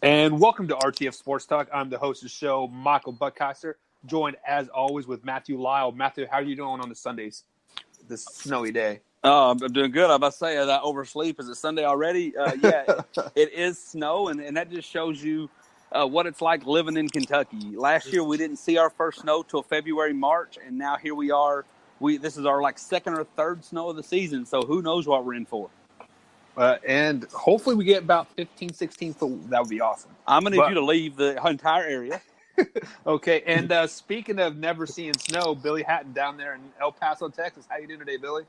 And welcome to RTF Sports Talk. I'm the host of the show, Michael Buckheiser, joined as always with Matthew Lyle. Matthew, how are you doing on the Sundays, this snowy day? Oh, I'm doing good. I'm about to say that I oversleep. Is it Sunday already? It is snow, and that just shows you what it's like living in Kentucky. Last year, we didn't see our first snow till February, March, and now here we are. This is our second or third snow of the season, so who knows what we're in for. And hopefully we get about 15, 16 foot. That would be awesome. I'm going to need you to leave the entire area. Okay, and speaking of never seeing snow, Billy Hatton down there in El Paso, Texas. How you doing today, Billy?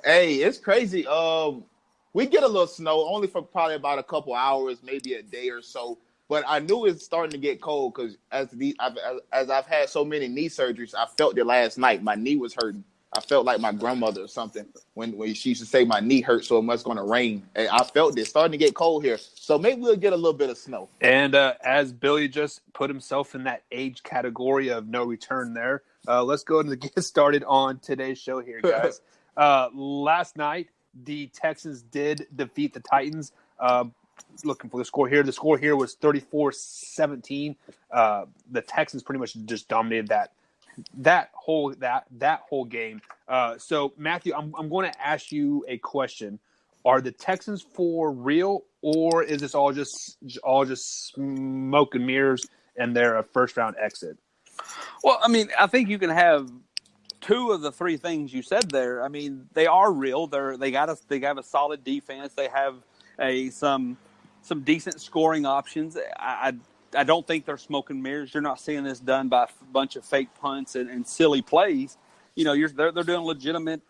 Hey, it's crazy. We get a little snow, only for probably about a couple hours, maybe a day or so. But I knew it's starting to get cold because as I've had so many knee surgeries, I felt it last night. My knee was hurting. I felt like my grandmother or something when she used to say my knee hurt, so it must going to rain. And I felt it starting to get cold here. So maybe we'll get a little bit of snow. And as Billy just put himself in that age category of no return there, let's go and get started on today's show here, guys. Last night, the Texans did defeat the Titans. Looking for the score here. The score here was 34-17. The Texans pretty much just dominated that whole game. So Matthew, I'm going to ask you a question. Are the Texans for real, or is this all just smoke and mirrors and they're a first round exit? Well, I mean, I think you can have two of the three things you said there. I mean, they are real. They have a solid defense. They have some decent scoring options. I don't think they're smoke and mirrors. You're not seeing this done by a bunch of fake punts and silly plays. You know, they're doing legitimate,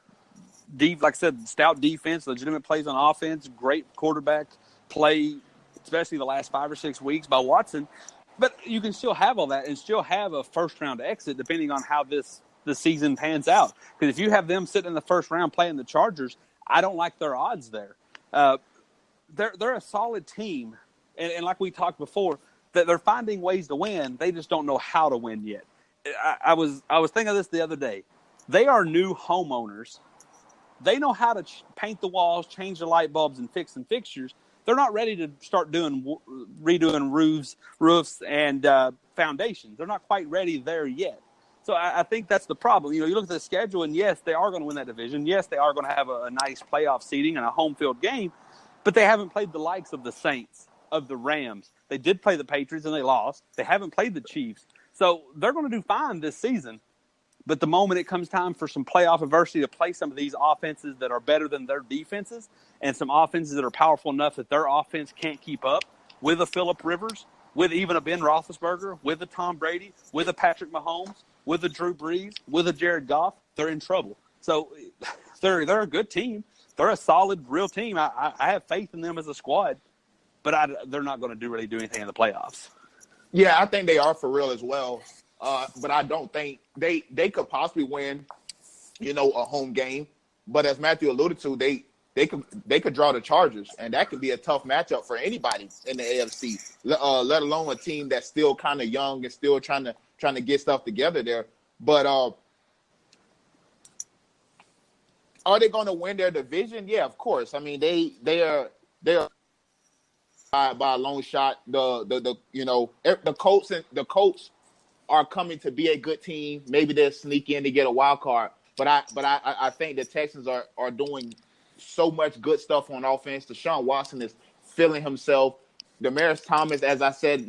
like I said, stout defense, legitimate plays on offense, great quarterback play, especially the last 5 or 6 weeks by Watson. But you can still have all that and still have a first-round exit depending on how the season pans out. Because if you have them sitting in the first round playing the Chargers, I don't like their odds there. They're a solid team, and like we talked before, that they're finding ways to win. They just don't know how to win yet. I was thinking of this the other day. They are new homeowners. They know how to paint the walls, change the light bulbs, and fix some fixtures. They're not ready to start redoing roofs and foundations. They're not quite ready there yet. So I think that's the problem. You know, you look at the schedule, and yes, they are going to win that division. Yes, they are going to have a nice playoff seeding and a home field game, but they haven't played the likes of the Saints, of the Rams. They did play the Patriots and they lost. They haven't played the Chiefs. So they're going to do fine this season. But the moment it comes time for some playoff adversity to play some of these offenses that are better than their defenses and some offenses that are powerful enough that their offense can't keep up with a Phillip Rivers, with even a Ben Roethlisberger, with a Tom Brady, with a Patrick Mahomes, with a Drew Brees, with a Jared Goff, they're in trouble. So they're a good team. They're a solid, real team. I have faith in them as a squad. But they're not going to really do anything in the playoffs. Yeah, I think they are for real as well. But I don't think they could possibly win, a home game. But as Matthew alluded to, they could draw the Chargers, and that could be a tough matchup for anybody in the AFC. Let alone a team that's still kind of young and still trying to get stuff together there. But are they going to win their division? Yeah, of course. I mean, they are by a long shot. The Colts are coming to be a good team. Maybe they'll sneak in to get a wild card. But I think the Texans are doing so much good stuff on offense. Deshaun Watson is feeling himself. Demaryius Thomas, as I said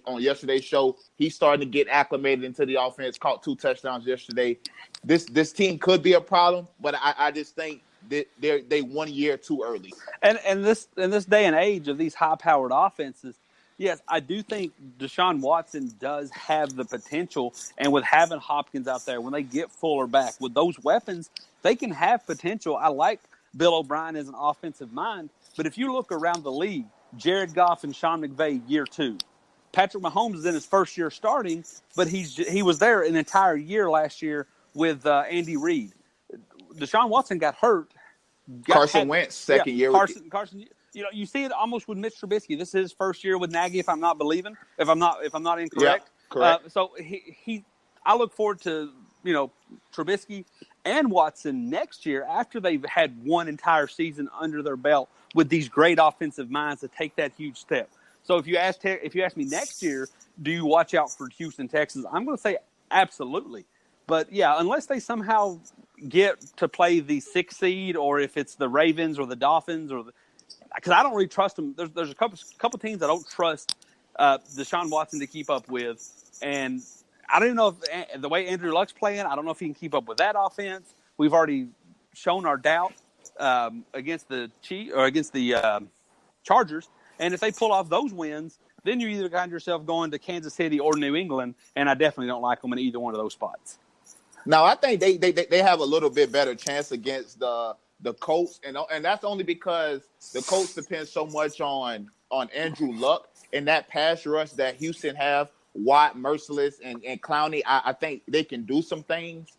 on yesterday's show, he's starting to get acclimated into the offense. Caught 2 touchdowns yesterday. This team could be a problem, but I just think they 1 year too early. And in this day and age of these high-powered offenses, yes, I do think Deshaun Watson does have the potential. And with having Hopkins out there, when they get Fuller back, with those weapons, they can have potential. I like Bill O'Brien as an offensive mind. But if you look around the league, Jared Goff and Sean McVay, year 2. Patrick Mahomes is in his first year starting, but he was there an entire year last year with Andy Reid. Deshaun Watson got hurt. Carson Wentz, second year. Carson, you see it almost with Mitch Trubisky. This is his first year with Nagy, if I'm not incorrect. Yeah, correct. So I look forward to Trubisky and Watson next year after they've had one entire season under their belt with these great offensive minds to take that huge step. So if you ask me next year, do you watch out for Houston Texans? I'm going to say absolutely. But yeah, unless they somehow get to play the 6th seed, or if it's the Ravens or the Dolphins, because I don't really trust them. There's a couple teams I don't trust Deshaun Watson to keep up with, and I don't even know if the way Andrew Luck's playing, I don't know if he can keep up with that offense. We've already shown our doubt against the Chargers, and if they pull off those wins, then you either find yourself going to Kansas City or New England, and I definitely don't like them in either one of those spots. Now, I think they have a little bit better chance against the Colts, and that's only because the Colts depend so much on Andrew Luck and that pass rush that Houston have. Watt, Merciless, and Clowney, I think they can do some things.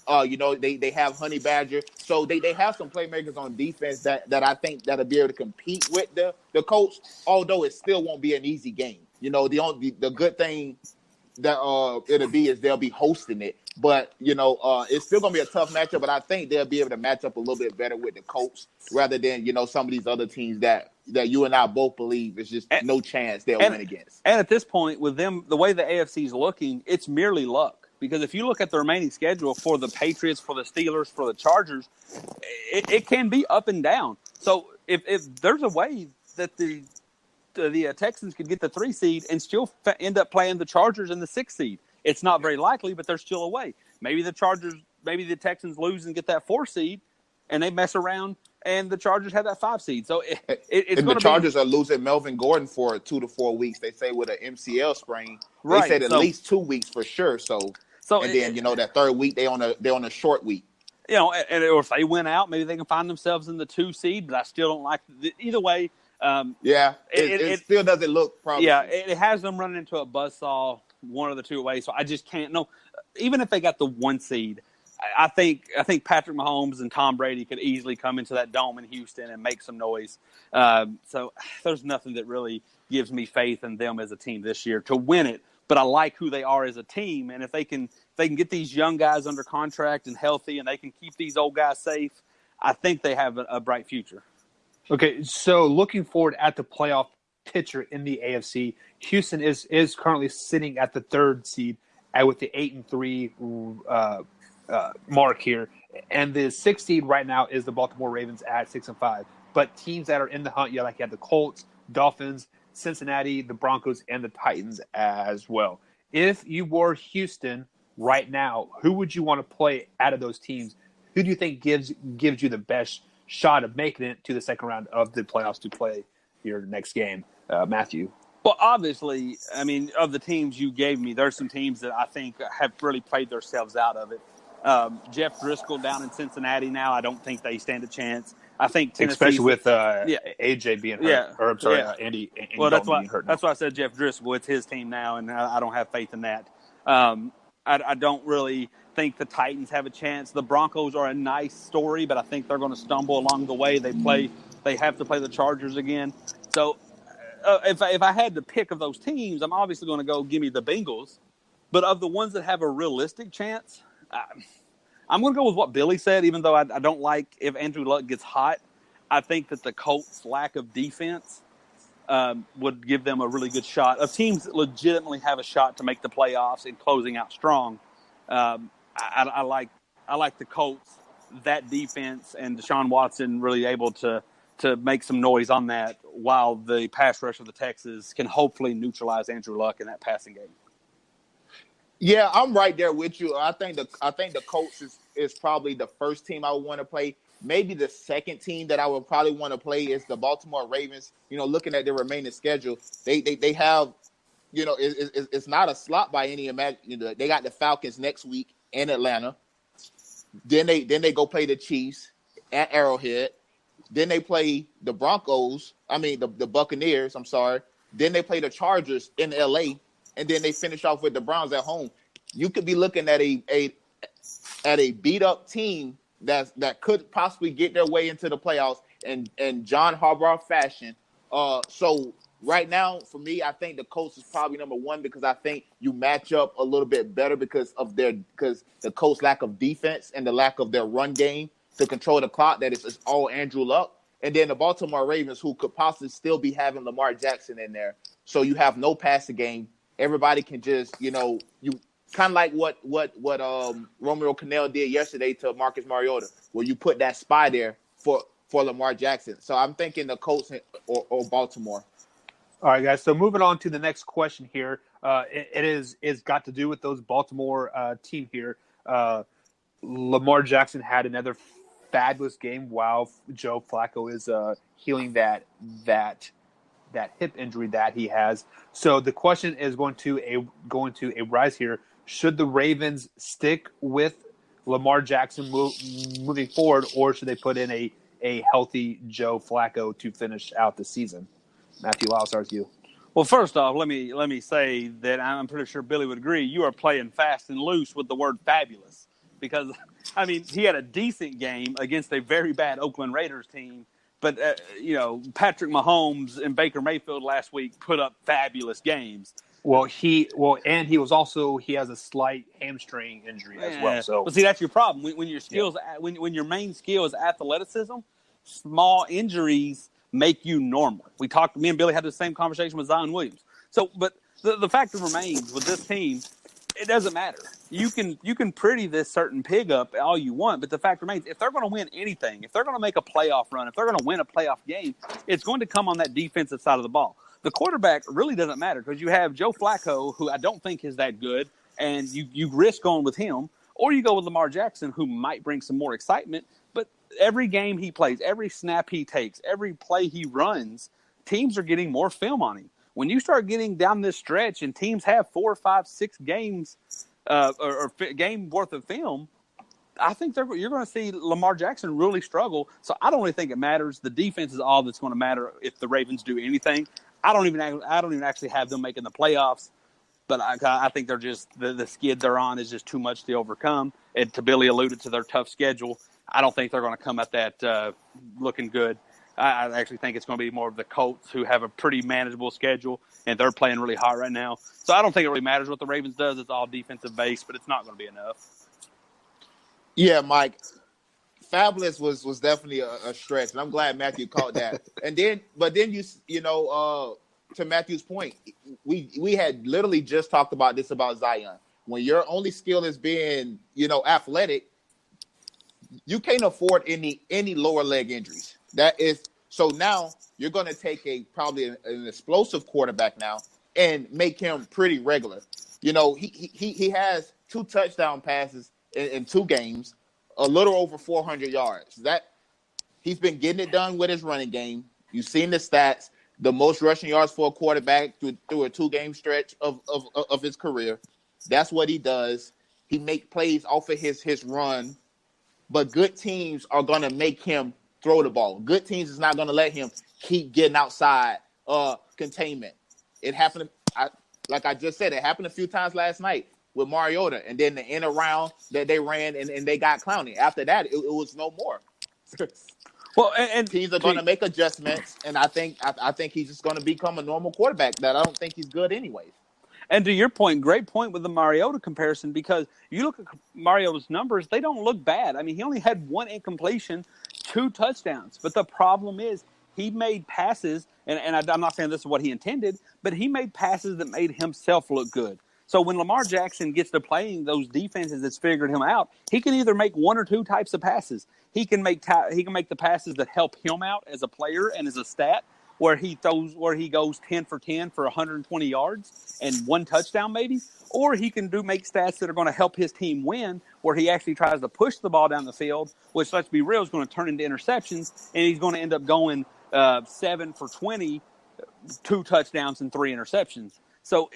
They have Honey Badger, so they have some playmakers on defense that I think that'll be able to compete with the Colts. Although it still won't be an easy game. The good thing that it'll be is they'll be hosting it. But, it's still going to be a tough matchup, but I think they'll be able to match up a little bit better with the Colts rather than, some of these other teams that you and I both believe is just no chance they'll win against. And at this point, with them, the way the AFC is looking, it's merely luck. Because if you look at the remaining schedule for the Patriots, for the Steelers, for the Chargers, it can be up and down. So if there's a way that the Texans could get the 3 seed and still end up playing the Chargers in the 6 seed. It's not very likely, but there's still a way. Maybe the Texans lose and get that 4 seed, and they mess around, and the Chargers have that 5 seed. So it's the Chargers are losing Melvin Gordon for 2 to 4 weeks. They say with an MCL sprain. Right. They said at least 2 weeks for sure. So then that 3rd week they're on a short week. Or if they win out, maybe they can find themselves in the 2 seed. But I still don't like either way. It still doesn't look promising. Yeah, it has them running into a buzzsaw one of the 2 ways. So I just can't know. Even if they got the 1 seed, I think Patrick Mahomes and Tom Brady could easily come into that dome in Houston and make some noise. So there's nothing that really gives me faith in them as a team this year to win it. But I like who they are as a team, and if they can get these young guys under contract and healthy, and they can keep these old guys safe, I think they have a bright future. Okay, so looking forward at the playoff picture in the AFC, Houston is currently sitting at the 3rd seed with the 8-3 mark here, and the 6th seed right now is the Baltimore Ravens at 6-5. But teams that are in the hunt, you have the Colts, Dolphins, Cincinnati, the Broncos, and the Titans as well. If you were Houston right now, who would you want to play out of those teams? Who do you think gives you the best shot of making it to the 2nd round of the playoffs to play your next game, Matthew? Well, obviously, I mean, of the teams you gave me, there's some teams that I think have really played themselves out of it. Jeff Driscoll down in Cincinnati now, I don't think they stand a chance. I think Tennessee, especially with AJ being hurt, Andy well, being hurt. That's why I said Jeff Driscoll. It's his team now, and I don't have faith in that. I don't really think the Titans have a chance. The Broncos are a nice story, but I think they're going to stumble along the way. They have to play the Chargers again. So if I had to pick of those teams, I'm obviously going to go give me the Bengals. But of the ones that have a realistic chance, I'm going to go with what Billy said, even though I don't like if Andrew Luck gets hot. I think that the Colts' lack of defense would give them a really good shot. Of teams that legitimately have a shot to make the playoffs and closing out strong, I like the Colts, that defense, and Deshaun Watson really able to make some noise on that, while the pass rush of the Texans can hopefully neutralize Andrew Luck in that passing game. Yeah, I'm right there with you. I think the Colts is probably the first team I would want to play. Maybe the second team that I would probably want to play is the Baltimore Ravens. Looking at their remaining schedule, they have, it's not a slot by any imagine. They got the Falcons next week in Atlanta. Then they go play the Chiefs at Arrowhead. Then they play the the Buccaneers. I'm sorry. Then they play the Chargers in L.A. And then they finish off with the Browns at home. You could be looking at a beat up team that could possibly get their way into the playoffs in John Harbaugh fashion. So right now, for me, I think the Colts is probably number 1 because I think you match up a little bit better because the Colts' lack of defense and the lack of their run game to control the clock. That is all Andrew Luck. and then the Baltimore Ravens, who could possibly still be having Lamar Jackson in there. So you have no passing game. Everybody can just, you kind of like what Romeo Cannell did yesterday to Marcus Mariota, where you put that spy there for Lamar Jackson. So I'm thinking the Colts or Baltimore. All right, guys. So moving on to the next question here. It's got to do with those Baltimore team here. Lamar Jackson had another fabulous game while Joe Flacco is healing that hip injury that he has. So the question is going to arise here: should the Ravens stick with Lamar Jackson moving forward, or should they put in a healthy Joe Flacco to finish out the season? Matthew, I'll start with you. Well, first off, let me say that I'm pretty sure Billy would agree. You are playing fast and loose with the word fabulous because, I mean, he had a decent game against a very bad Oakland Raiders team. But, Patrick Mahomes and Baker Mayfield last week put up fabulous games. And he has a slight hamstring injury as well. So, see, that's your problem. When your skills, when your main skill is athleticism, small injuries make you normal. Me and Billy had the same conversation with Zion Williams. So, but the fact remains with this team, it doesn't matter. You can pretty this certain pig up all you want, but the fact remains, if they're going to win anything, if they're going to make a playoff run, if they're going to win a playoff game, it's going to come on that defensive side of the ball. The quarterback really doesn't matter because you have Joe Flacco, who I don't think is that good, and you risk going with him, or you go with Lamar Jackson, who might bring some more excitement. But every game he plays, every snap he takes, every play he runs, teams are getting more film on him. When you start getting down this stretch and teams have 4, 5, 6 games or game worth of film, I think you're going to see Lamar Jackson really struggle. So I don't really think it matters. The defense is all that's going to matter if the Ravens do anything. I don't even actually have them making the playoffs, but I think they're just the skid they're on is just too much to overcome. And to Billy alluded to their tough schedule, I don't think they're going to come at that looking good. I actually think it's going to be more of the Colts, who have a pretty manageable schedule, and they're playing really hot right now. So I don't think it really matters what the Ravens does. It's all defensive based, but it's not going to be enough. Yeah, Mike. Fabulous was definitely a stretch, and I'm glad Matthew caught that. But then to Matthew's point, we had literally just talked about this about Zion. When your only skill is being, athletic, you can't afford any lower leg injuries. That is so now you're going to take probably an explosive quarterback now and make him pretty regular. He has 2 touchdown passes in 2 games, a little over 400 yards. That he's been getting it done with his running game. You've seen the stats, the most rushing yards for a quarterback through a 2-game stretch of his career. That's what he does. He makes plays off of his run, but good teams are going to make him throw the ball. Good teams is not going to let him keep getting outside containment. It happened, like I just said, it happened a few times last night with Mariota, and then the end around that they ran and they got Clowney. After that, it was no more. Well, and teams are going to make adjustments, and I think he's just going to become a normal quarterback that I don't think he's good anyways. And to your point, great point with the Mariota comparison, because you look at Mariota's numbers, they don't look bad. I mean, he only had 1 incompletion, 2 touchdowns. But the problem is he made passes, and I'm not saying this is what he intended, but he made passes that made himself look good. So when Lamar Jackson gets to playing those defenses that's figured him out, he can either make 1 or 2 types of passes. He can make the passes that help him out as a player and as a stat, where he goes 10 for 10 for 120 yards and 1 touchdown maybe, or he can make stats that are going to help his team win, where he actually tries to push the ball down the field, which, let's be real, is going to turn into interceptions, and he's going to end up going 7 for 20, 2 touchdowns and 3 interceptions. So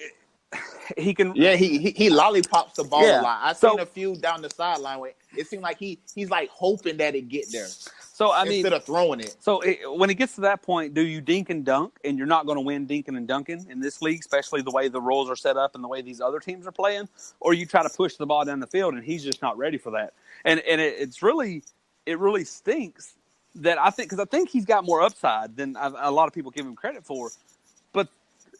he can. Yeah, he lollipops the ball a lot. I've seen a few down the sideline where it seemed like he's like hoping that it get there. So instead of throwing it. So when it gets to that point, do you dink and dunk? And you're not going to win dinking and dunking in this league, especially the way the rules are set up and the way these other teams are playing. Or you try to push the ball down the field, and he's just not ready for that. And it really stinks that I think he's got more upside than a lot of people give him credit for. But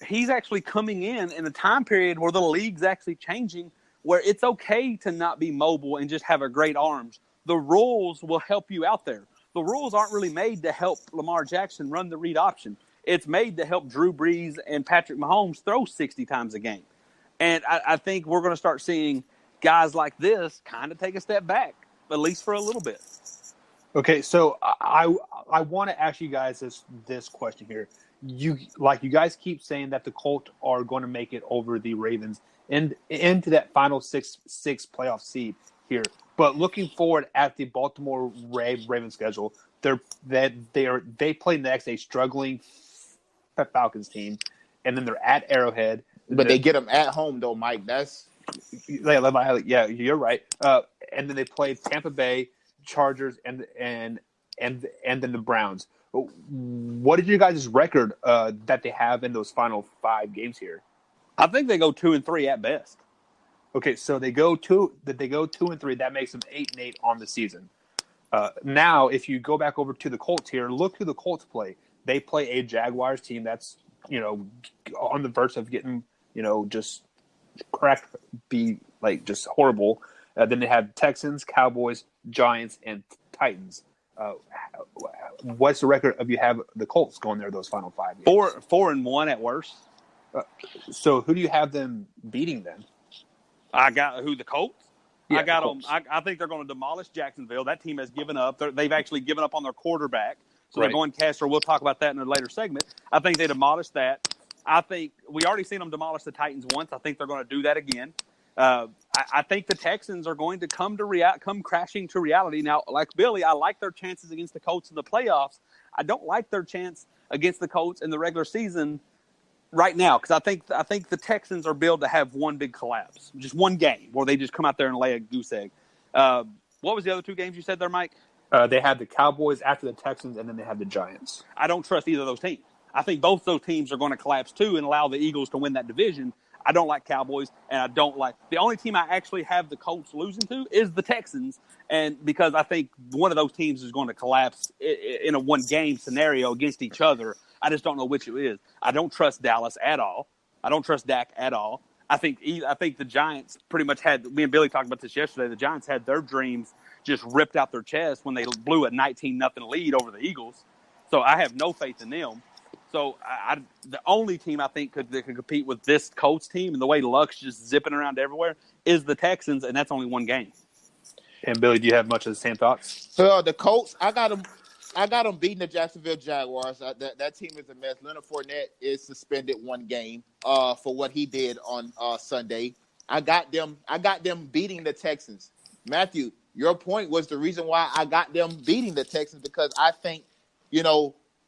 he's actually coming in a time period where the league's actually changing, where it's okay to not be mobile and just have a great arms. The rules will help you out there. the rules aren't really made to help Lamar Jackson run the read option. It's made to help Drew Brees and Patrick Mahomes throw 60 times a game. And I think we're going to start seeing guys like this kind of take a step back, at least for a little bit. Okay, so I want to ask you guys this question here. You guys keep saying that the Colts are going to make it over the Ravens and into that final six playoff seed here. But looking forward at the Baltimore Ravens schedule, they play next a struggling Falcons team, and then they're at Arrowhead. But they get them at home though, Mike. Yeah, you're right. And then they play Tampa Bay, Chargers, and then the Browns. What is your guys' record that they have in those final 5 games here? I think they go 2-3 at best. Okay, so they go 2-3. That makes them 8-8 on the season. Now, if you go back over to the Colts here, look who the Colts play. They play a Jaguars team that's on the verge of getting just cracked, just horrible. Then they have Texans, Cowboys, Giants, and Titans. What's the record of you have the Colts going there those final 5 games? 4-1 at worst. So who do you have them beating then? I got the Colts. Yeah, I got the them. Colts. I think they're going to demolish Jacksonville. That team has given up. They've actually given up on their quarterback. So Right. they're going Castro. We'll talk about that in a later segment. I think they demolished that. I think we already seen them demolish the Titans once. I think they're going to do that again. I think the Texans are going to come crashing to reality. Now, like Billy, I like their chances against the Colts in the playoffs. I don't like their chance against the Colts in the regular season right now because I think the Texans are built to have one big collapse, just one game where they just come out there and lay a goose egg. What was the other 2 games you said there, Mike? They had the Cowboys after the Texans, and then they had the Giants. I don't trust either of those teams. I think both those teams are going to collapse too and allow the Eagles to win that division. I don't like Cowboys, and I don't like – the only team I actually have the Colts losing to is the Texans, and because I think one of those teams is going to collapse in a one-game scenario against each other. I just don't know which it is. I don't trust Dallas at all. I don't trust Dak at all. I think the Giants pretty much had – me and Billy talked about this yesterday. The Giants had their dreams just ripped out their chest when they blew a 19-0 lead over the Eagles. So I have no faith in them. So the only team I think that could compete with this Colts team and the way Luck's just zipping around everywhere is the Texans, and that's only one game. And Billy, do you have much of the same thoughts? So the Colts, I got them beating the Jacksonville Jaguars. That team is a mess. Leonard Fournette is suspended 1 game for what he did on Sunday. I got them beating the Texans. Matthew, your point was the reason why I got them beating the Texans because I think,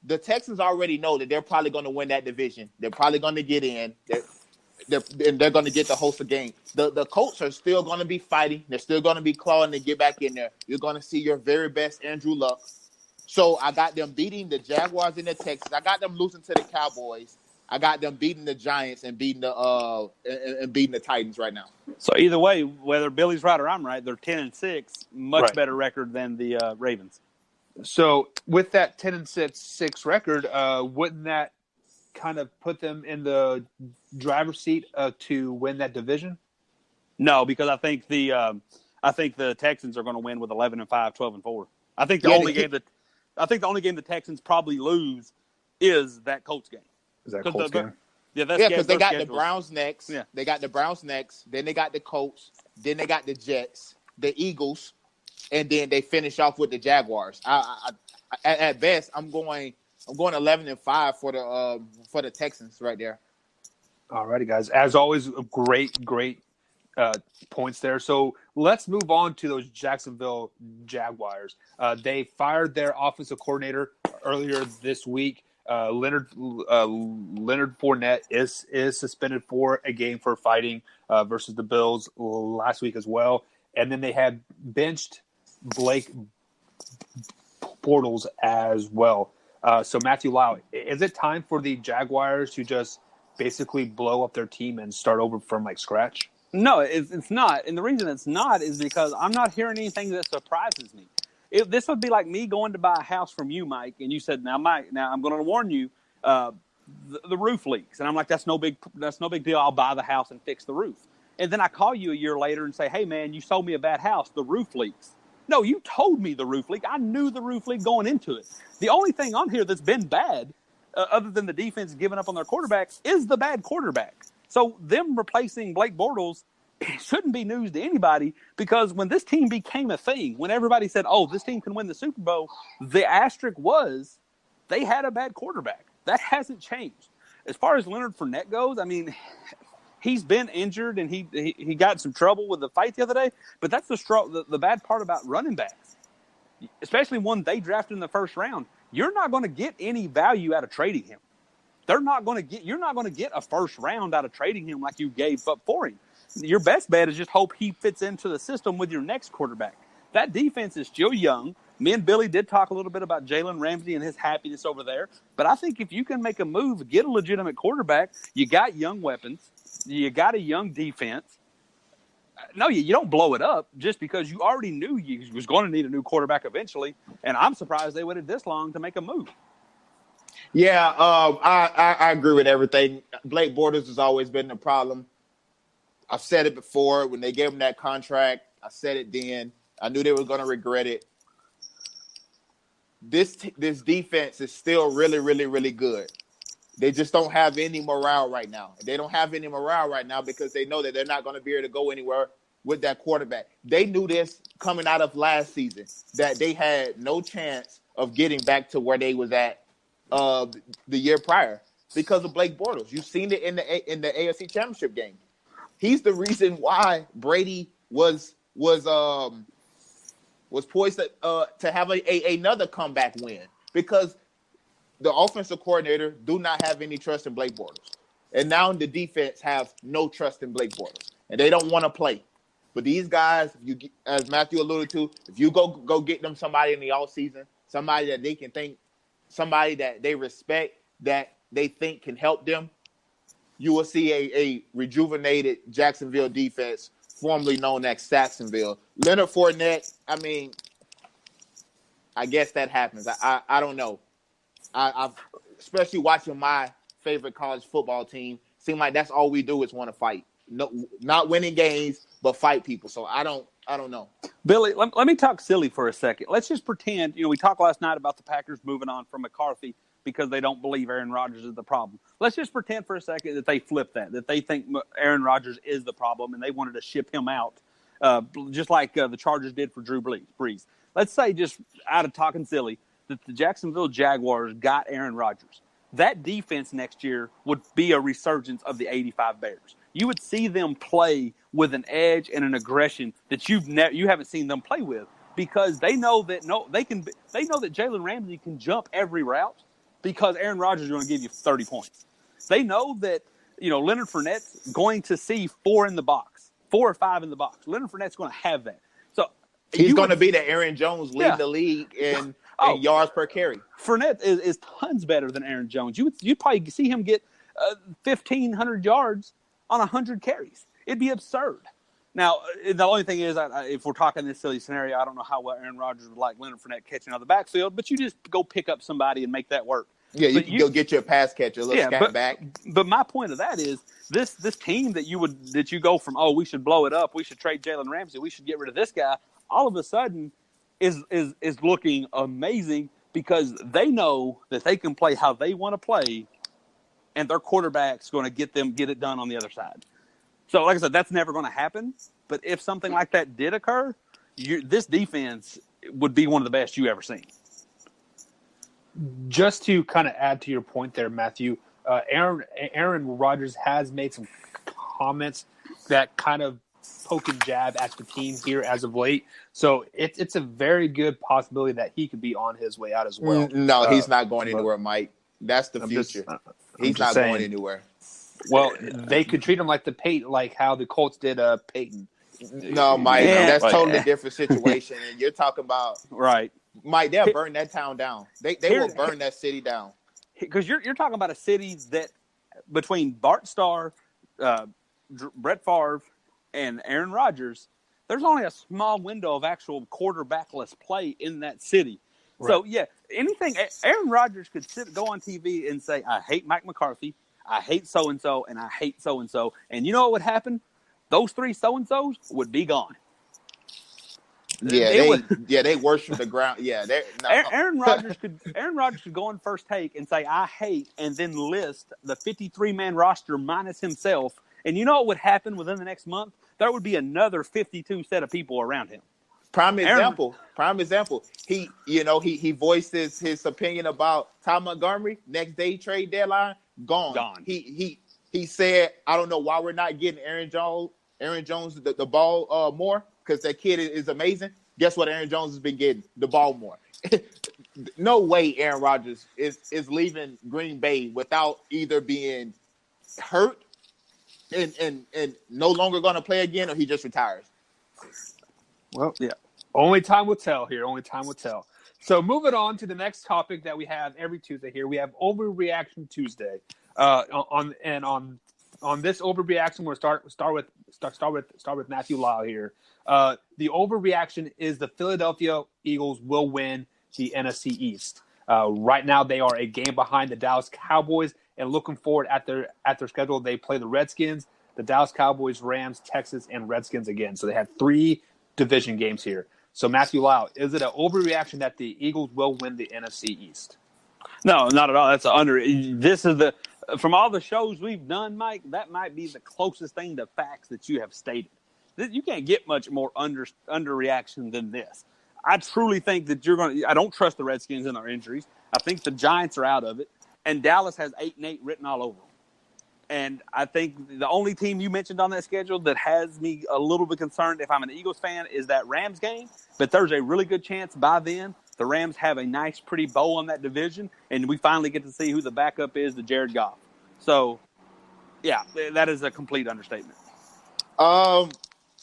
the Texans already know that they're probably going to win that division. They're probably going to get in. They're going to get to host a game. The Colts are still going to be fighting. They're still going to be clawing to get back in there. You're going to see your very best Andrew Luck. So I got them beating the Jaguars and the Texans. I got them losing to the Cowboys. I got them beating the Giants and beating the Titans right now. So either way, whether Billy's right or I'm right, they're 10-6, much Right. better record than the Ravens. So with that 10-6 record, wouldn't that kind of put them in the driver's seat to win that division? No, because I think the Texans are going to win with 11-5, 12-4. I think the only game the Texans probably lose is that Colts game. Is that Colts game? Yeah, because they got the Browns next. Yeah. They got the Browns next. Then they got the Colts. Then they got the Jets, the Eagles, and then they finish off with the Jaguars. At best, I'm going 11-5 for the Texans right there. All righty, guys. As always, great points there. So let's move on to those Jacksonville Jaguars. They fired their offensive coordinator earlier this week. Leonard Fournette is suspended for a game for fighting versus the Bills last week as well. And then they had benched Blake Bortles as well. So Matthew Lau, is it time for the Jaguars to just basically blow up their team and start over from scratch? No, it's not. And the reason it's not is because I'm not hearing anything that surprises me. This would be like me going to buy a house from you, Mike, and you said, now, Mike, I'm going to warn you, the roof leaks. And I'm like, that's no big deal. I'll buy the house and fix the roof. And then I call you a year later and say, hey, man, you sold me a bad house. The roof leaks. No, you told me the roof leak. I knew the roof leak going into it. The only thing on here that's been bad, other than the defense giving up on their quarterback, is the bad quarterback. So them replacing Blake Bortles shouldn't be news to anybody, because when this team became a thing, when everybody said, oh, this team can win the Super Bowl, the asterisk was they had a bad quarterback. That hasn't changed. As far as Leonard Fournette goes, I mean, he's been injured and he got some trouble with the fight the other day, but that's the bad part about running backs, especially one they drafted in the first round. You're not going to get any value out of trading him. You're not going to get a first round out of trading him like you gave up for him. Your best bet is just hope he fits into the system with your next quarterback. That defense is still young. Me and Billy did talk a little bit about Jalen Ramsey and his happiness over there. But I think if you can make a move, get a legitimate quarterback, you got young weapons, you got a young defense. No, you don't blow it up just because you already knew you was going to need a new quarterback eventually. And I'm surprised they waited this long to make a move. Yeah, I agree with everything. Blake Bortles has always been the problem. I've said it before. When they gave him that contract, I said it then. I knew they were going to regret it. This defense is still really, really, really good. They just don't have any morale right now. They don't have any morale right now because they know that they're not going to be able to go anywhere with that quarterback. They knew this coming out of last season, that they had no chance of getting back to where they was at the year prior because of Blake Bortles. You've seen it in the AFC Championship game. He's the reason why Brady was poised to have another comeback win, because the offensive coordinator do not have any trust in Blake Bortles. And now the defense have no trust in Blake Bortles. And they don't want to play. But these guys, as Matthew alluded to, if you go get them somebody in the offseason, somebody that they can think, somebody that they respect, that they think can help them, you will see a rejuvenated Jacksonville defense, formerly known as Saxonville. Leonard Fournette, I mean, I guess that happens. I don't know. I've especially watching my favorite college football team, seem like that's all we do is want to fight. No, not winning games, but fight people. So I don't know. Billy, let me talk silly for a second. Let's just pretend, we talked last night about the Packers moving on from McCarthy because they don't believe Aaron Rodgers is the problem. Let's just pretend for a second that they flip that they think Aaron Rodgers is the problem and they wanted to ship him out, just like the Chargers did for Drew Brees. Let's say, just out of talking silly, that the Jacksonville Jaguars got Aaron Rodgers. That defense next year would be a resurgence of the '85 Bears. You would see them play with an edge and an aggression that you haven't seen them play with, because they know that Jalen Ramsey can jump every route because Aaron Rodgers is going to give you 30 points. They know that Leonard Fournette's going to see 4 or 5 in the box. Leonard Fournette's going to have that. So he's going to be the Aaron Jones leading the league in yards per carry. Fournette is tons better than Aaron Jones. You'd probably see him get 1,500 yards on 100 carries. It'd be absurd. Now, the only thing is, if we're talking this silly scenario, I don't know how well Aaron Rodgers would like Leonard Fournette catching out of the backfield, but you just go pick up somebody and make that work. Yeah, you can go get you a pass catcher, a little scat back. But my point of that is this team that you go from, we should blow it up, we should trade Jalen Ramsey, we should get rid of this guy, all of a sudden is looking amazing because they know that they can play how they want to play, and their quarterback's going to get it done on the other side. So, like I said, that's never going to happen. But if something like that did occur, this defense would be one of the best you ever seen. Just to kind of add to your point there, Matthew, Aaron Rodgers has made some comments that kind of poke and jab at the team here as of late. So it's a very good possibility that he could be on his way out as well. No, he's not going anywhere, Mike. That's the future. He's not going anywhere. Well, they could treat him like how the Colts did Peyton. No, Mike, that's totally different situation. And you're talking about right, Mike. They'll burn that town down. They will burn that city down. Because you're talking about a city that between Bart Starr, Brett Favre, and Aaron Rodgers, there's only a small window of actual quarterbackless play in that city. Right. So anything Aaron Rodgers could go on TV and say, "I hate Mike McCarthy, I hate so and so, and I hate so and so," and you know what would happen? Those 3 so and so's would be gone. They worship the ground. Yeah, they no. Aaron Rodgers could go on First Take and say I hate, and then list the 53-man roster minus himself. And you know what would happen within the next month? There would be another 52 set of people around him. Prime example. He voiced his opinion about Ty Montgomery. Next day trade deadline, gone. He said, I don't know why we're not getting Aaron Jones the ball more, because that kid is amazing. Guess what? Aaron Jones has been getting the ball more. No way Aaron Rodgers is leaving Green Bay without either being hurt and no longer going to play again, or he just retires. Well, yeah. Only time will tell here. Only time will tell. So moving on to the next topic that we have every Tuesday here, we have Overreaction Tuesday. On this overreaction, we'll start with Matthew Lyle here. The overreaction is the Philadelphia Eagles will win the NFC East. Right now, they are a game behind the Dallas Cowboys, and looking forward at their schedule, they play the Redskins, the Dallas Cowboys, Rams, Texas, and Redskins again. So they have 3 division games here. So Matthew Lyle, is it an overreaction that the Eagles will win the NFC East? No, not at all. That's an under. This is from all the shows we've done, Mike, that might be the closest thing to facts that you have stated. You can't get much more underreaction than this. I truly think that I don't trust the Redskins in their injuries. I think the Giants are out of it, and Dallas has 8-8 written all over them. And I think the only team you mentioned on that schedule that has me a little bit concerned if I'm an Eagles fan is that Rams game. But there's a really good chance by then the Rams have a nice, pretty bow on that division, and we finally get to see who the backup is to Jared Goff. So, yeah, that is a complete understatement.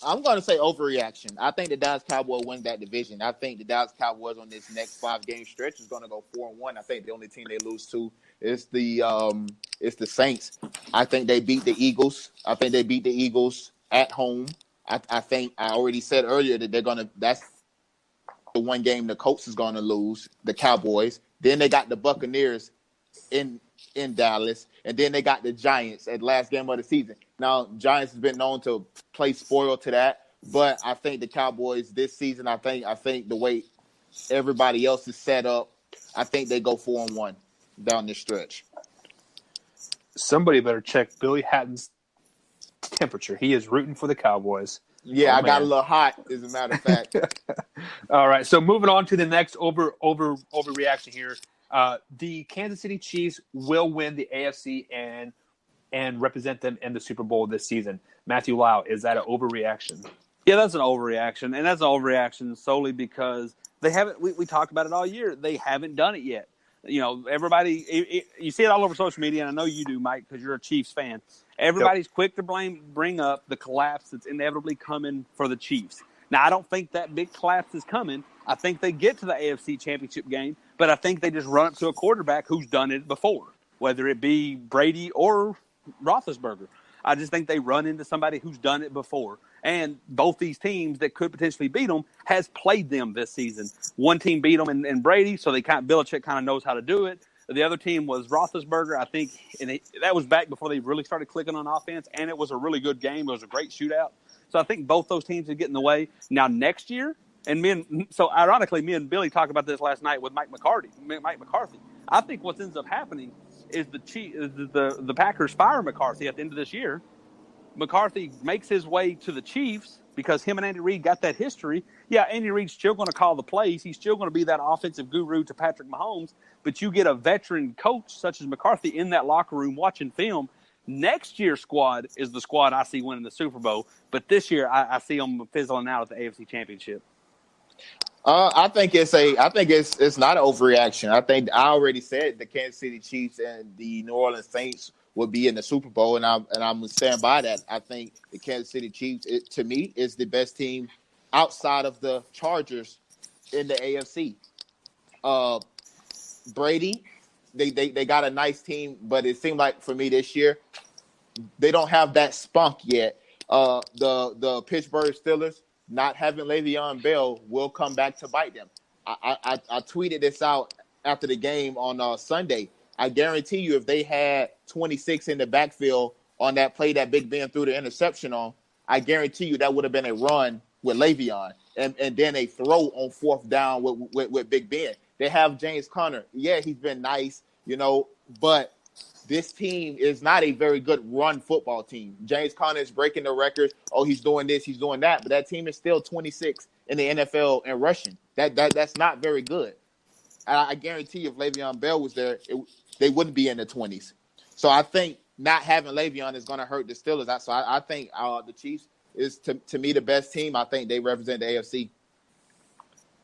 I'm going to say overreaction. I think the Dallas Cowboys win that division. I think the Dallas Cowboys on this next 5-game stretch is going to go 4-1. I think the only team they lose to is the Saints. I think they beat the Eagles. I think they beat the Eagles at home. I think I already said earlier that that's the one game the Colts is going to lose, the Cowboys. Then they got the Buccaneers in Dallas, and then they got the Giants at last game of the season. Now, Giants has been known to play spoiled to that, but I think the Cowboys this season, I think the way everybody else is set up, I think they go 4-1 down this stretch. Somebody better check Billy Hatton's temperature. He is rooting for the Cowboys. Yeah, I got a little hot, as a matter of fact. All right, so moving on to the next overreaction here. The Kansas City Chiefs will win the AFC and represent them in the Super Bowl this season. Matthew Lyle, is that an overreaction? Yeah, that's an overreaction, and that's an overreaction solely because they haven't. We talked about it all year. They haven't done it yet. You know, everybody. You see it all over social media, and I know you do, Mike, because you're a Chiefs fan. Everybody's quick to bring up the collapse that's inevitably coming for the Chiefs. Now, I don't think that big collapse is coming. I think they get to the AFC Championship game, but I think they just run up to a quarterback who's done it before, whether it be Brady or Roethlisberger. I just think they run into somebody who's done it before. And both these teams that could potentially beat them has played them this season. One team beat them in Brady, so Belichick kind of knows how to do it. The other team was Roethlisberger, I think, and that was back before they really started clicking on offense, and it was a really good game. It was a great shootout. So I think both those teams would get in the way. Now, next year, ironically, me and Billy talked about this last night with Mike McCarthy. I think what ends up happening is the Packers fire McCarthy at the end of this year. McCarthy makes his way to the Chiefs because him and Andy Reid got that history. Yeah, Andy Reid's still going to call the plays. He's still going to be that offensive guru to Patrick Mahomes. But you get a veteran coach such as McCarthy in that locker room watching film. Next year's squad is the squad I see winning the Super Bowl. But this year, I see them fizzling out at the AFC Championship. I think it's not an overreaction. I already said the Kansas City Chiefs and the New Orleans Saints will be in the Super Bowl, and I'm stand by that. I think the Kansas City Chiefs, to me, is the best team outside of the Chargers in the AFC. Brady, they got a nice team, but it seemed like for me this year, they don't have that spunk yet. The Pittsburgh Steelers not having Le'Veon Bell will come back to bite them. I tweeted this out after the game on Sunday. I guarantee you if they had 26 in the backfield on that play that Big Ben threw the interception on, I guarantee you that would have been a run with Le'Veon. and then a throw on fourth down with Big Ben. They have James Conner. Yeah, he's been nice, but this team is not a very good run football team. James Conner is breaking the records. Oh, he's doing this, he's doing that, but that team is still 26 in the NFL in rushing. That's not very good. And I guarantee you, if Le'Veon Bell was there, they wouldn't be in the 20s. So I think not having Le'Veon is going to hurt the Steelers. So I think the Chiefs is, to me, the best team. I think they represent the AFC.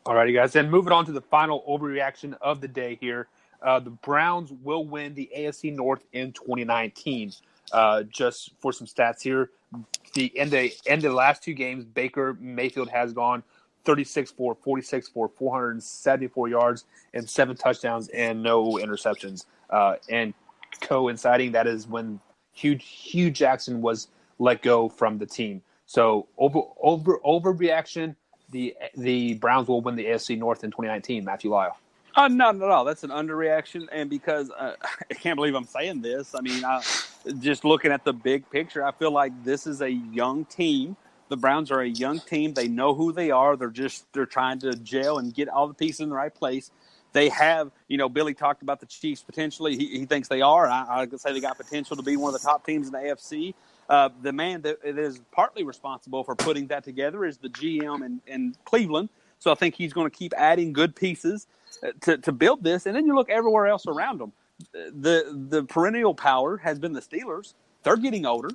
All righty, guys. And moving on to the final overreaction of the day here. The Browns will win the AFC North in 2019. Just for some stats here, the end of the last two games, Baker Mayfield has gone 36 for 46 for 474 yards and 7 touchdowns and no interceptions. And coinciding, that is when Hugh Jackson was let go from the team. So overreaction. The Browns will win the AFC North in 2019. Matthew Lyle. Not at all. That's an underreaction, and because I can't believe I'm saying this. I mean, just looking at the big picture, I feel like this is a young team. The Browns are a young team. They know who they are. They're trying to gel and get all the pieces in the right place. They have, Billy talked about the Chiefs potentially. He thinks they are. I could say they got potential to be one of the top teams in the AFC. The man that is partly responsible for putting that together is the GM in Cleveland. So I think he's going to keep adding good pieces to build this. And then you look everywhere else around them. The perennial power has been the Steelers. They're getting older.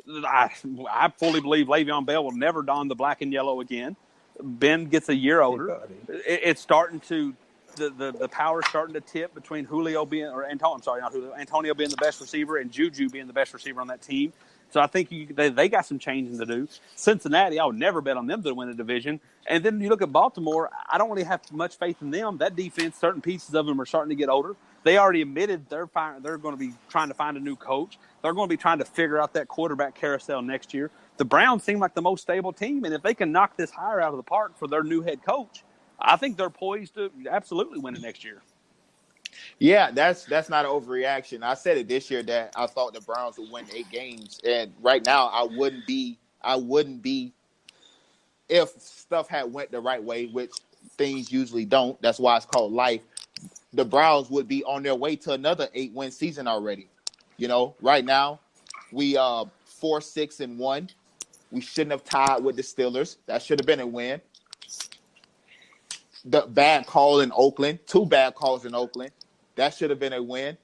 I fully believe Le'Veon Bell will never don the black and yellow again. Ben gets a year older. It's starting to the power's starting to tip between Antonio being the best receiver and Juju being the best receiver on that team. So I think they got some changing to do. Cincinnati, I would never bet on them to win a division. And then you look at Baltimore, I don't really have much faith in them. That defense, certain pieces of them are starting to get older. They already admitted they're going to be trying to find a new coach. They're going to be trying to figure out that quarterback carousel next year. The Browns seem like the most stable team, and if they can knock this hire out of the park for their new head coach, I think they're poised to absolutely win it next year. Yeah, that's not an overreaction. I said it this year that I thought the Browns would win 8 games, and right now I wouldn't be if stuff had went the right way, which things usually don't. That's why it's called life. The Browns would be on their way to another 8-win season already. Right now we 4-6-1. We shouldn't have tied with the Steelers. That should have been a win. The bad call in Oakland, 2 bad calls in Oakland. That should have been a win.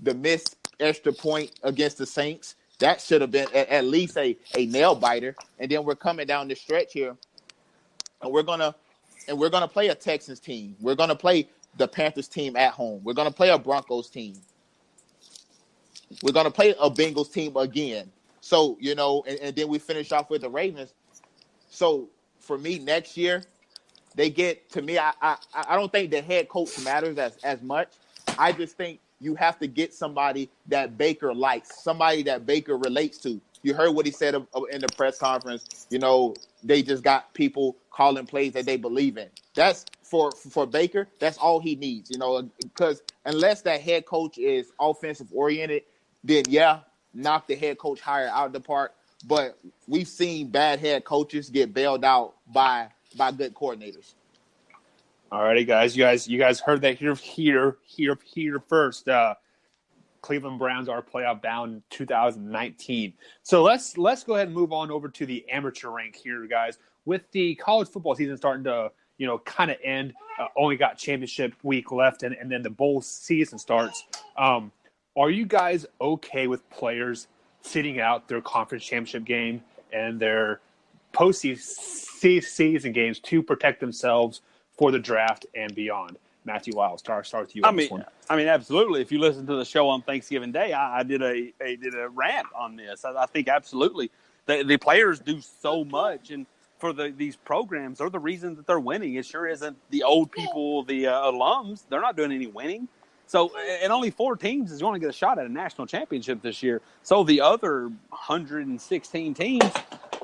The missed extra point against the Saints, that should have been at least a nail biter. And then we're coming down the stretch here, and we're gonna play a Texans team. We're gonna play the Panthers team at home. We're gonna play a Broncos team. We're gonna play a Bengals team again. So and then we finish off with the Ravens. So for me, next year, they get to me. I don't think the head coach matters as much. I just think you have to get somebody that Baker likes, somebody that Baker relates to. You heard what he said in the press conference. They just got people calling plays that they believe in. That's for Baker. That's all he needs. Because unless that head coach is offensive oriented, then knock the head coach hire out of the park. But we've seen bad head coaches get bailed out by good coordinators. All righty, guys. You guys heard that here first. Cleveland Browns are playoff bound in 2019. So let's go ahead and move on over to the amateur rank here, guys. With the college football season starting to kind of end, only got championship week left, and then the bowl season starts. Are you guys okay with players sitting out their conference championship game and their postseason games to protect themselves for the draft and beyond? Matthew Lyle, start with you on this one. I mean, absolutely. If you listen to the show on Thanksgiving Day, I did a rant on this. I think absolutely the players do so much, and for these programs, they're the reason that they're winning. It sure isn't the old people, the alums. They're not doing any winning. So, and only 4 teams is going to get a shot at a national championship this year. So the other 116 teams,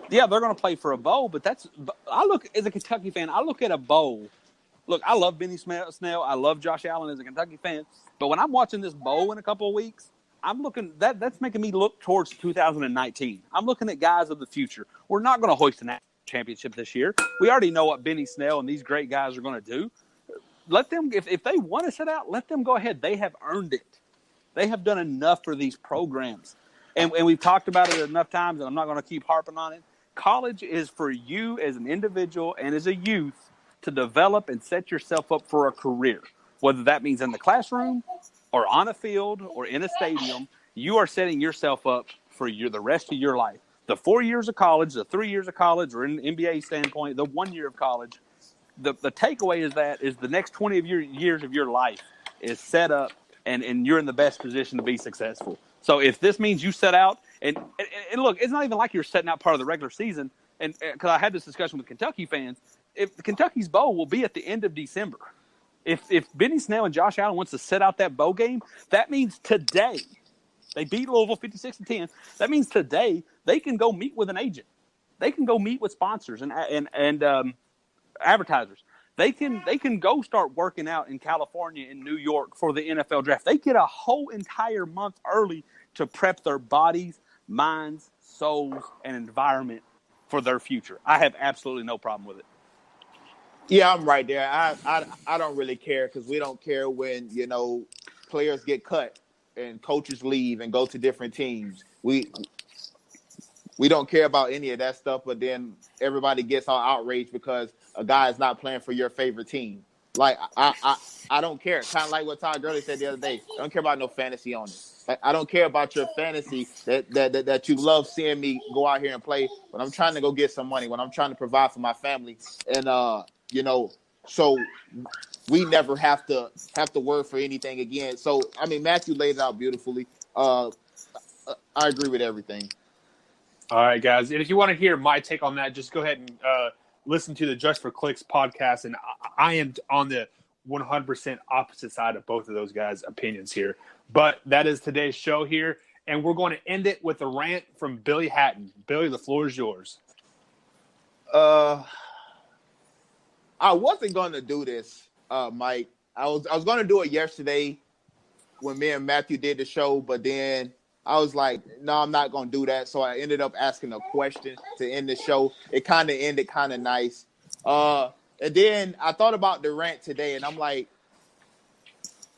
they're going to play for a bowl. But I look as a Kentucky fan. I look at a bowl. Look, I love Benny Snell. I love Josh Allen as a Kentucky fan. But when I'm watching this bowl in a couple of weeks, I'm looking that's making me look towards 2019. I'm looking at guys of the future. We're not going to hoist an championship this year. We already know what Benny Snell and these great guys are going to do. Let them, if they want to sit out, let them go ahead. They have earned it. They have done enough for these programs. And we've talked about it enough times, and I'm not going to keep harping on it. College is for you as an individual and as a youth to develop and set yourself up for a career, whether that means in the classroom or on a field or in a stadium. You are setting yourself up for the rest of your life. The 4 years of college, the 3 years of college, or in an NBA standpoint, the 1 year of college, the takeaway is the next 20 of your years of your life is set up, and you're in the best position to be successful. So if this means you set out, and look, it's not even like you're setting out part of the regular season, and because I had this discussion with Kentucky fans, if Kentucky's bowl will be at the end of December. If Benny Snell and Josh Allen wants to set out that bowl game, that means today they beat Louisville 56-10. That means today they can go meet with an agent. They can go meet with sponsors and advertisers. They can go start working out in California and New York for the NFL draft. They get a whole entire month early to prep their bodies, minds, souls, and environment for their future. I have absolutely no problem with it. Yeah, I'm right there. I don't really care because we don't care when, players get cut and coaches leave and go to different teams. We don't care about any of that stuff, but then everybody gets all outraged because a guy is not playing for your favorite team. Like, I don't care. Kind of like what Todd Gurley said the other day. I don't care about no fantasy on it. Like, I don't care about your fantasy that you love seeing me go out here and play when I'm trying to go get some money, when I'm trying to provide for my family. And, so we never have to worry for anything again. So, I mean, Matthew laid it out beautifully. I agree with everything. All right, guys. And if you want to hear my take on that, just go ahead and listen to the Just for Clicks podcast. And I am on the 100% opposite side of both of those guys' opinions here. But that is today's show here. And we're going to end it with a rant from Billy Hatton. Billy, the floor is yours. I wasn't going to do this, Mike. I was going to do it yesterday when me and Matthew did the show, but then I was like, no, I'm not going to do that. So I ended up asking a question to end the show. It kind of ended kind of nice. And then I thought about the rant today, and I'm like,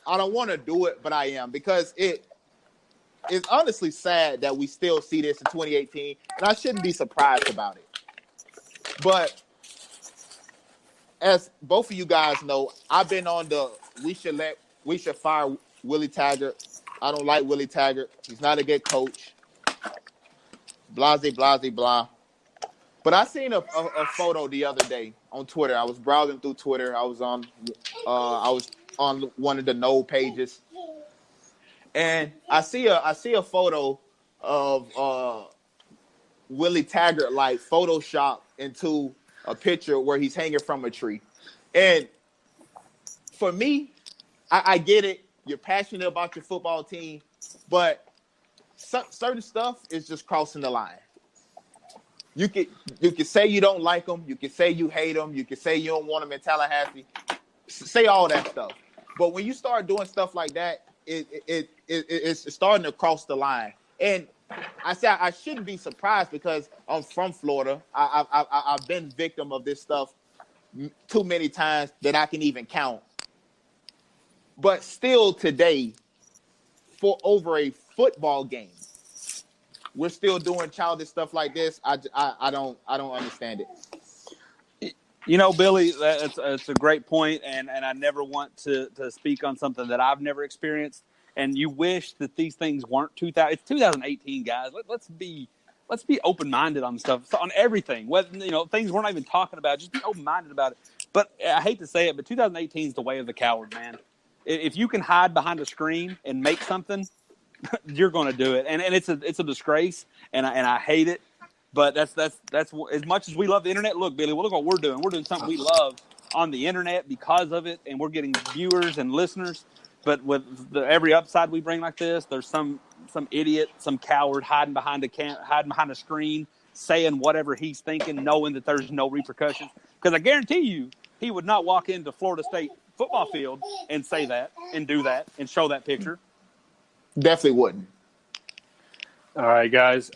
I don't want to do it, but I am, because it's honestly sad that we still see this in 2018, and I shouldn't be surprised about it. But as both of you guys know, I've been on the we should fire Willie Taggart. I don't like Willie Taggart. He's not a good coach. Blah, blah, blah. But I seen a photo the other day on Twitter. I was browsing through Twitter. I was on one of the Knoll pages, and I see a photo of Willie Taggart like Photoshop into a picture where he's hanging from a tree. And for me, I get it. You're passionate about your football team, but certain stuff is just crossing the line. You can say you don't like them. You can say you hate them. You can say you don't want them in Tallahassee. Say all that stuff. But when you start doing stuff like that, it's starting to cross the line. And I say I shouldn't be surprised because I'm from Florida. I've been victim of this stuff too many times that I can even count. But still today, for over a football game, we're still doing childish stuff like this. I don't understand it. Billy, that's a great point, and I never want to speak on something that I've never experienced. And you wish that these things weren't 2000. It's 2018, guys. Let's be open-minded on stuff, on everything. Whether things we're not even talking about, just be open-minded about it. But I hate to say it, but 2018 is the way of the coward, man. If you can hide behind a screen and make something, you're going to do it. And it's a disgrace, and I hate it. But that's as much as we love the internet. Look, Billy, look what we're doing. We're doing something we love on the internet because of it, and we're getting viewers and listeners. But with every upside we bring like this, there's some idiot, some coward hiding behind a screen, saying whatever he's thinking, knowing that there's no repercussions. Because I guarantee you, he would not walk into Florida State football field and say that and do that and show that picture. Definitely wouldn't. All right, guys.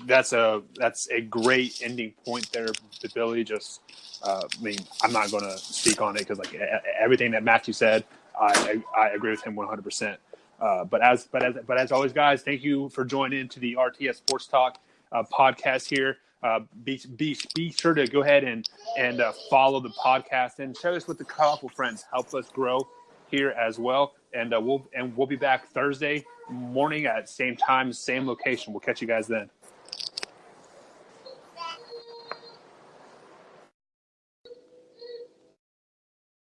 That's a great ending point there, Billy. Just, I mean, I'm not going to speak on it because everything that Matthew said, I agree with him 100%. But as always, guys, thank you for joining into the RTS Sports Talk podcast here. Be sure to go ahead and follow the podcast and share this with a couple friends. Help us grow here as well. And we'll be back Thursday morning at same time, same location. We'll catch you guys then.